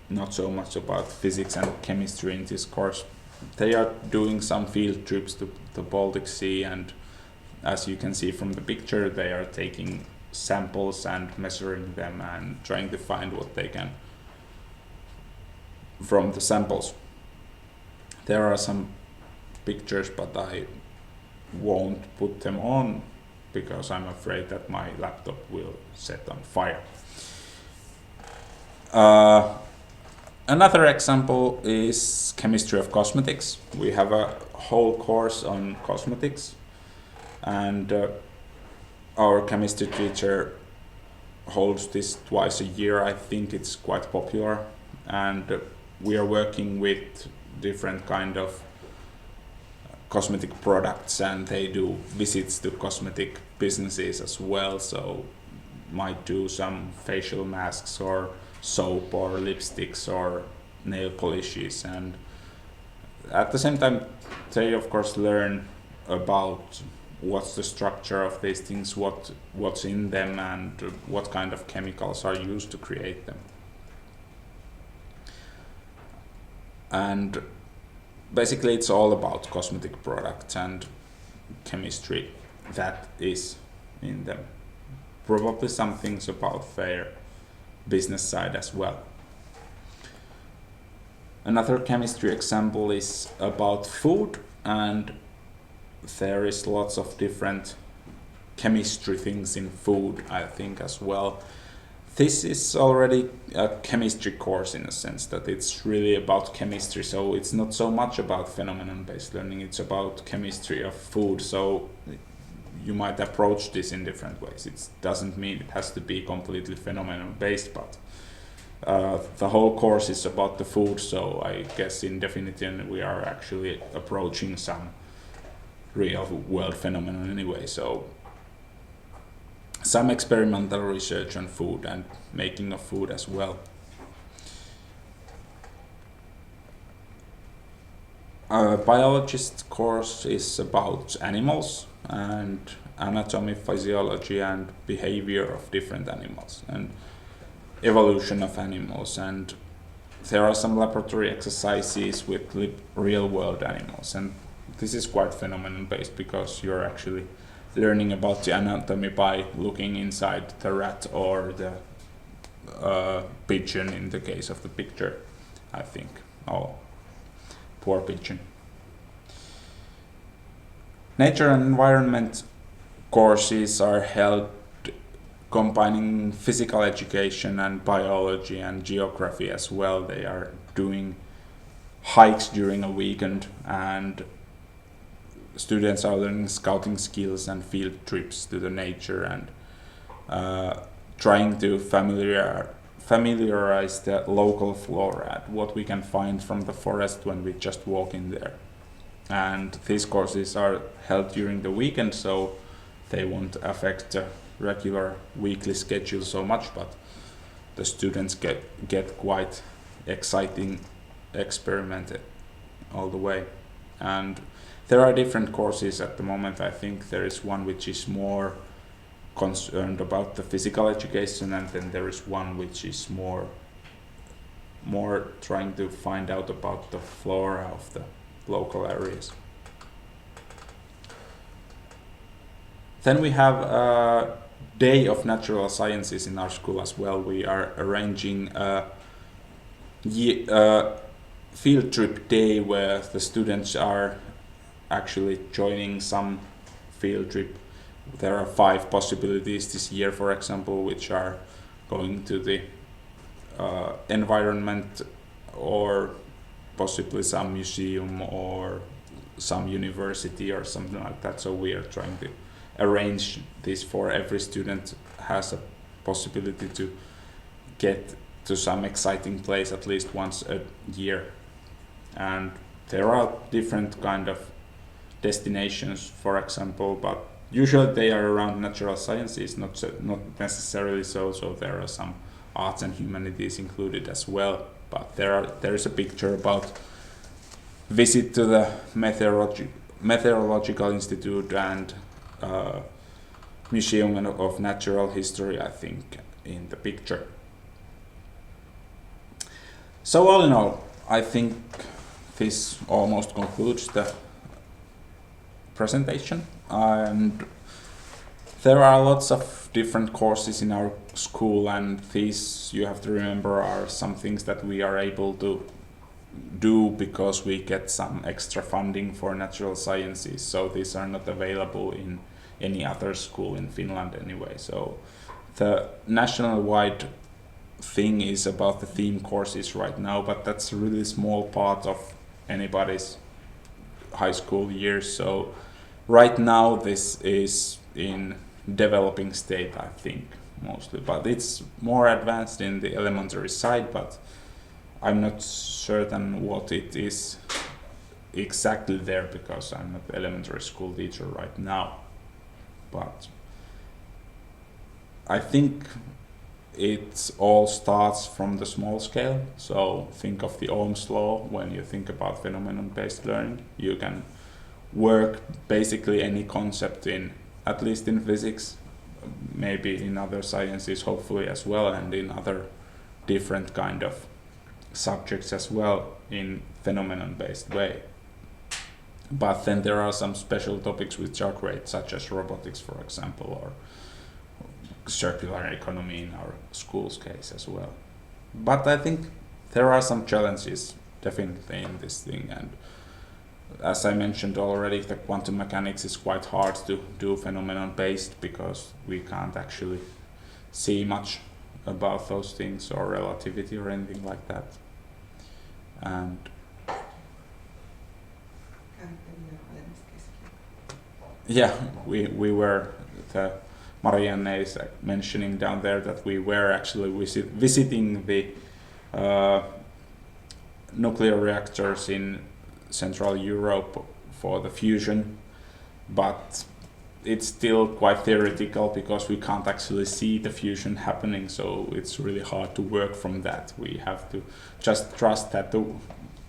not so much about physics and chemistry in this course. They are doing some field trips to the Baltic Sea and as you can see from the picture, they are taking samples and measuring them and trying to find what they can from the samples. There are some pictures, but I won't put them on because I'm afraid that my laptop will set on fire. Another example is chemistry of cosmetics. We have a whole course on cosmetics, and our chemistry teacher holds this twice a year. I think it's quite popular, and we are working with different kind of cosmetic products, and they do visits to cosmetic businesses as well, so might do some facial masks or soap or lipsticks or nail polishes, and at the same time they of course learn about what's the structure of these things, what's in them, and what kind of chemicals are used to create them. And basically it's all about cosmetic products and chemistry that is in them. Probably some things about their business side as well. Another chemistry example is about food, and there is lots of different chemistry things in food, I think, as well. This is already a chemistry course in a sense that it's really about chemistry, so it's not so much about phenomenon-based learning, it's about chemistry of food, so you might approach this in different ways. It doesn't mean it has to be completely phenomenon-based, but the whole course is about the food, so I guess in definition we are actually approaching some real world phenomenon anyway, so some experimental research on food and making of food as well. A biologist course is about animals and anatomy, physiology and behavior of different animals and evolution of animals, and there are some laboratory exercises with real world animals, and this is quite phenomenon based because you're actually learning about the anatomy by looking inside the rat or the pigeon in the case of the picture, I think. Oh, poor pigeon. Nature and environment courses are held combining physical education and biology and geography as well. They are doing hikes during a weekend, and students are learning scouting skills and field trips to the nature and trying to familiarize the local flora, what we can find from the forest when we just walk in there. And these courses are held during the weekend, so they won't affect the regular weekly schedule so much, but the students get quite exciting experiment all the way. And there are different courses at the moment. I think there is one which is more concerned about the physical education, and then there is one which is more trying to find out about the flora of the local areas. Then we have a day of natural sciences in our school as well. We are arranging a field trip day where the students are actually joining some field trip. There are 5 possibilities this year, for example, which are going to the environment or possibly some museum or some university or something like that. So we are trying to arrange this for every student has a possibility to get to some exciting place at least once a year. And there are different kind of destinations, for example, but usually they are around natural sciences, not necessarily so there are some arts and humanities included as well. But there is a picture about visit to the Meteorological Institute and Museum of Natural History, I think, in the picture. So all in all, I think this almost concludes the presentation. and there are lots of different courses in our school, and these, you have to remember, are some things that we are able to do because we get some extra funding for natural sciences. So these are not available in any other school in Finland anyway. So the national-wide thing is about the theme courses right now, but that's a really small part of anybody's high school years. So right now this is in developing state, I think, mostly, but it's more advanced in the elementary side, but I'm not certain what it is exactly there because I'm not elementary school teacher right now. But I think it all starts from the small scale. So think of the Ohm's law when you think about phenomenon-based learning. You can work basically any concept in, at least in physics, maybe in other sciences hopefully as well, and in other different kind of subjects as well in phenomenon-based way. But then there are some special topics which are great, such as robotics, for example, or circular economy in our school's case as well. But I think there are some challenges definitely in this thing, and as I mentioned already, the quantum mechanics is quite hard to do phenomenon-based because we can't actually see much about those things or relativity or anything like that. And yeah, we were, Marianne is mentioning down there that we were actually visiting the nuclear reactors in Central Europe for the fusion, but it's still quite theoretical because we can't actually see the fusion happening, so it's really hard to work from that. We have to just trust that the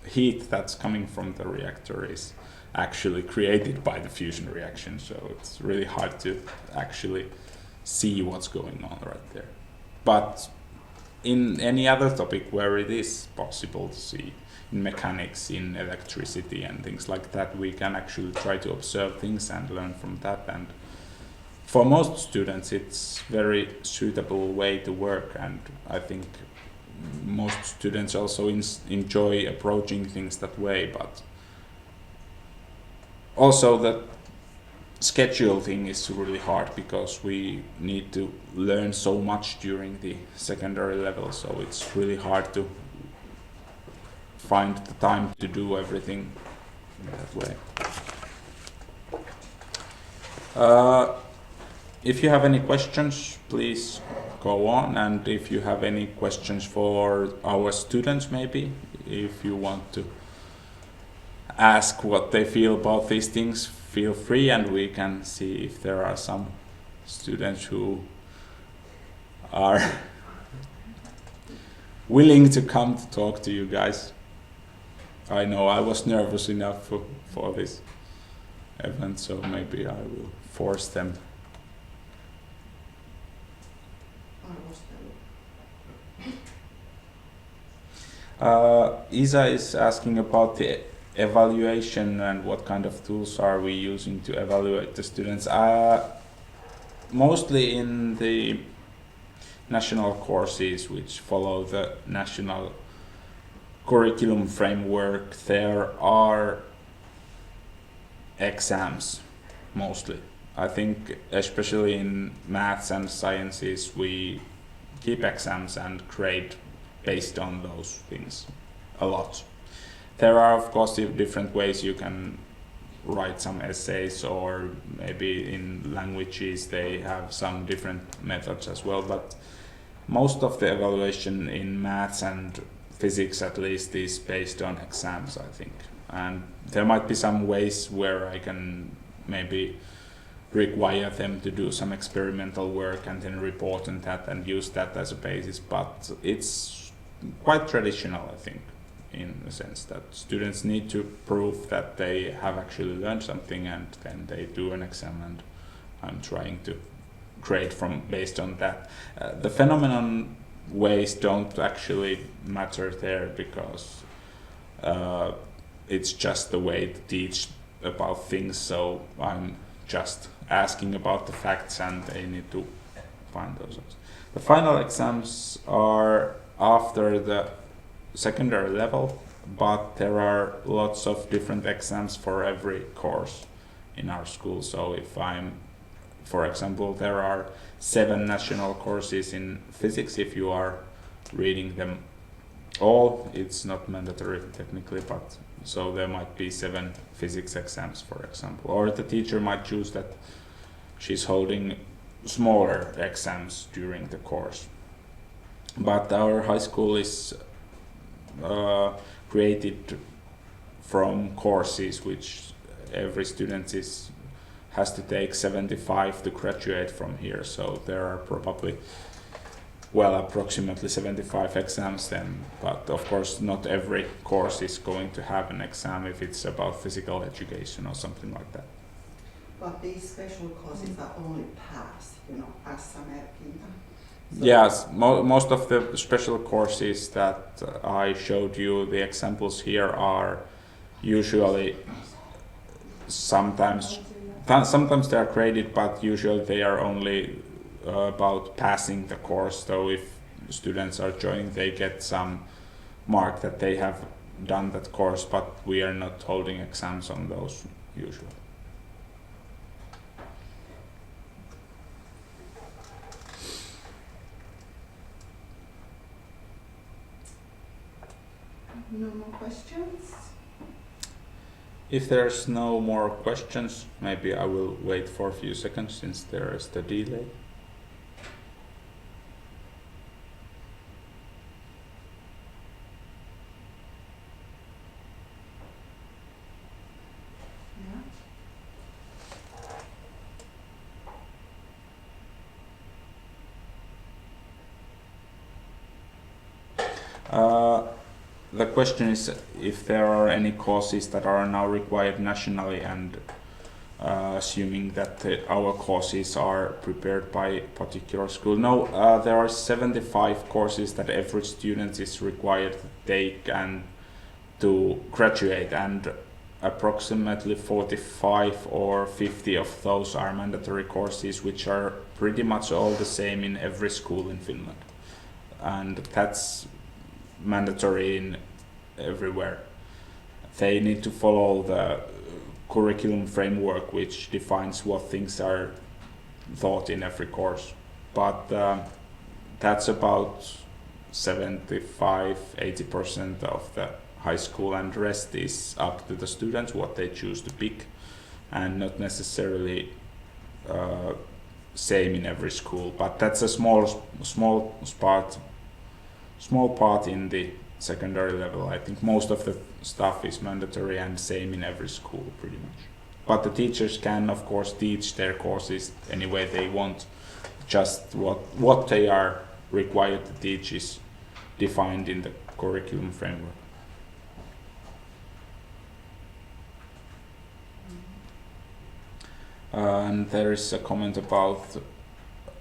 heat that's coming from the reactor is actually created by the fusion reaction, so it's really hard to actually see what's going on right there. But in any other topic where it is possible to see, in mechanics, in electricity and things like that, we can actually try to observe things and learn from that. And for most students it's very suitable way to work, and I think most students also enjoy approaching things that way. But also the schedule thing is really hard because we need to learn so much during the secondary level, so it's really hard to find the time to do everything in that way. If you have any questions, please go on, and if you have any questions for our students, maybe if you want to ask what they feel about these things, feel free, and we can see if there are some students who are willing to come to talk to you guys. I know I was nervous enough for this event, so maybe I will force them. Isa is asking about the evaluation and what kind of tools are we using to evaluate the students. Mostly in the national courses which follow the national curriculum framework, there are exams mostly. I think especially in maths and sciences we keep exams and grade based on those things a lot. There are of course different ways you can write some essays, or maybe in languages they have some different methods as well, but most of the evaluation in maths and physics at least is based on exams, I think. And there might be some ways where I can maybe require them to do some experimental work and then report on that and use that as a basis, but it's quite traditional, I think, in the sense that students need to prove that they have actually learned something, and then they do an exam, and I'm trying to grade based on that. The phenomenon ways don't actually matter there because it's just the way to teach about things, so I'm just asking about the facts and they need to find those. The final exams are after the secondary level, but there are lots of different exams for every course in our school. So if for example, there are 7 national courses in physics. If you are reading them all, it's not mandatory technically, but so there might be 7 physics exams, for example. Or the teacher might choose that she's holding smaller exams during the course. But our high school is created from courses which every student has to take 75 to graduate from here. So there are probably, approximately 75 exams then. But of course, not every course is going to have an exam if it's about physical education or something like that. But these special courses are only passed, S-merkintä. Yes, most of the special courses that I showed you, the examples here are usually sometimes they are graded, but usually they are only about passing the course. So if students are joining, they get some mark that they have done that course, but we are not holding exams on those usually. No more questions? If there's no more questions, maybe I will wait for a few seconds since there is the delay. The question is if there are any courses that are now required nationally, and assuming that our courses are prepared by particular school. No, there are 75 courses that every student is required to take and to graduate, and approximately 45 or 50 of those are mandatory courses, which are pretty much all the same in every school in Finland. And that's mandatory in everywhere. They need to follow the curriculum framework, which defines what things are taught in every course. But that's about 75-80% of the high school, and the rest is up to the students what they choose to pick, and not necessarily same in every school. But that's a small part in the secondary level. I think most of the stuff is mandatory and same in every school pretty much. But the teachers can of course teach their courses any way they want. Just what they are required to teach is defined in the curriculum framework. And there is a comment about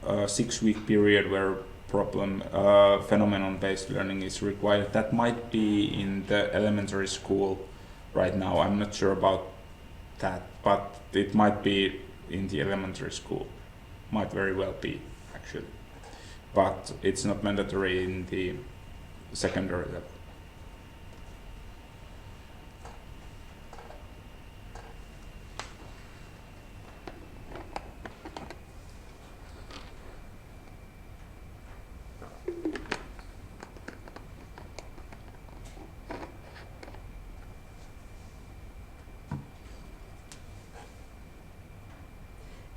a 6-week period where phenomenon-based learning is required. That might be in the elementary school right now. I'm not sure about that, but it might be in the elementary school. Might very well be, actually. But it's not mandatory in the secondary level.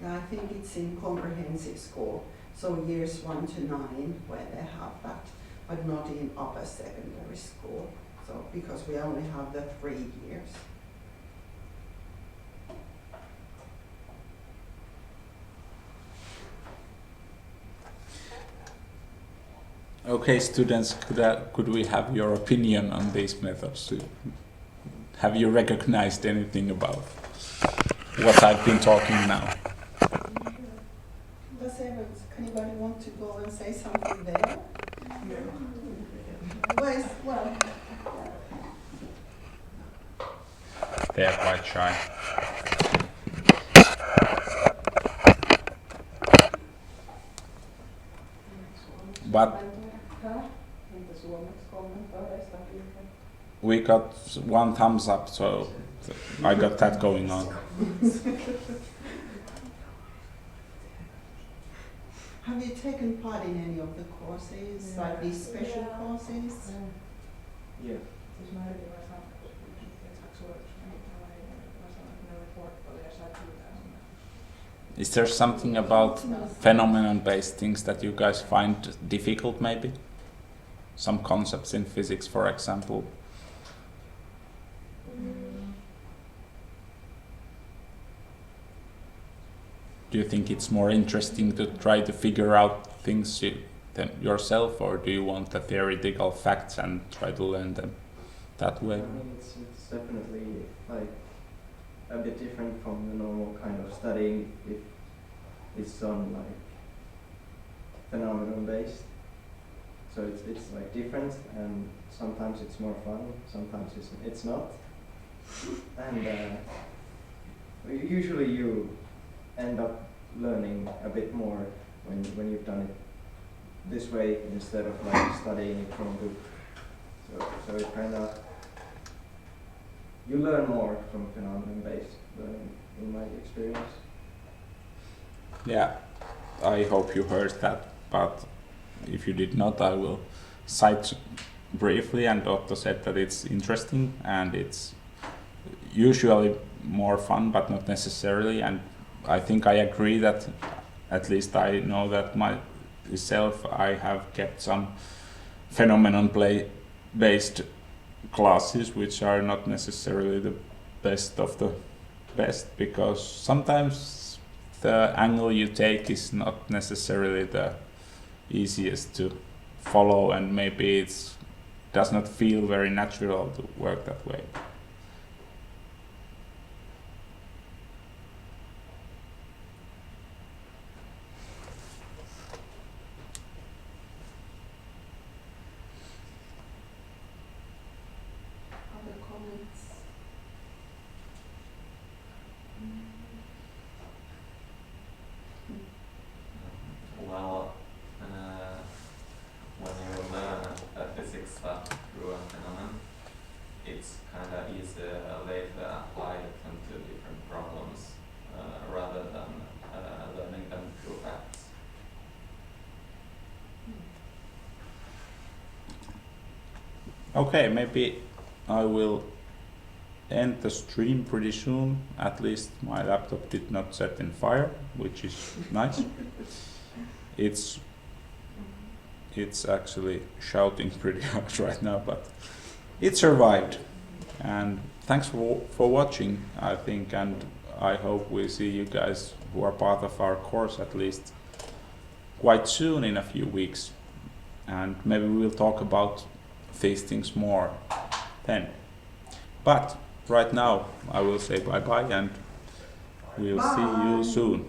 Yeah, I think it's in comprehensive school, so years 1 to 9 where they have that, but not in upper secondary school. So because we only have the 3 years. Okay, students, could we have your opinion on these methods? Have you recognized anything about what I've been talking now? Does anybody want to go and say something there? Well, They are quite shy. But Entä suomeksi kommentoireista? we got 1 thumbs up, so I got that going on. Have you taken part in any of the courses, like these special courses? Yeah. Siis mä yritin vaan sanoa, että saako suoritusmenetelmä, mä sanoin, että ne oli portfolio ja sä pyytää sinne. Is there something about phenomenon-based things that you guys find difficult, maybe? Some concepts in physics, for example. Do you think it's more interesting to try to figure out things yourself, or do you want the theoretical facts and try to learn them that way? I mean, it's definitely like a bit different from the normal kind of studying if it's on like phenomenon based. So it's like different, and sometimes it's more fun, sometimes it's not. And usually you end up learning a bit more when you've done it this way instead of like studying it from a book. So it kind of, you learn more from phenomenon-based learning, in my experience. Yeah, I hope you heard that, but if you did not, I will cite briefly, and Otto said that it's interesting and it's usually more fun, but not necessarily, and I think I agree that, at least I know that myself, I have kept some phenomenon-based classes which are not necessarily the best of the best, because sometimes the angle you take is not necessarily the easiest to follow, and maybe it does not feel very natural to work that way. Other comments? Well, when you learn physics stuff through a phenomenon, it's kind of easy later to apply it into different problems rather than learning them through facts. Okay, maybe I will end the stream pretty soon. At least my laptop did not set in fire, which is nice. It's actually shouting pretty hard right now, but it survived. And thanks for watching, I think, and I hope we see you guys who are part of our course at least quite soon, in a few weeks. And maybe we'll talk about these things more then. But right now I will say bye-bye, and we'll see you soon.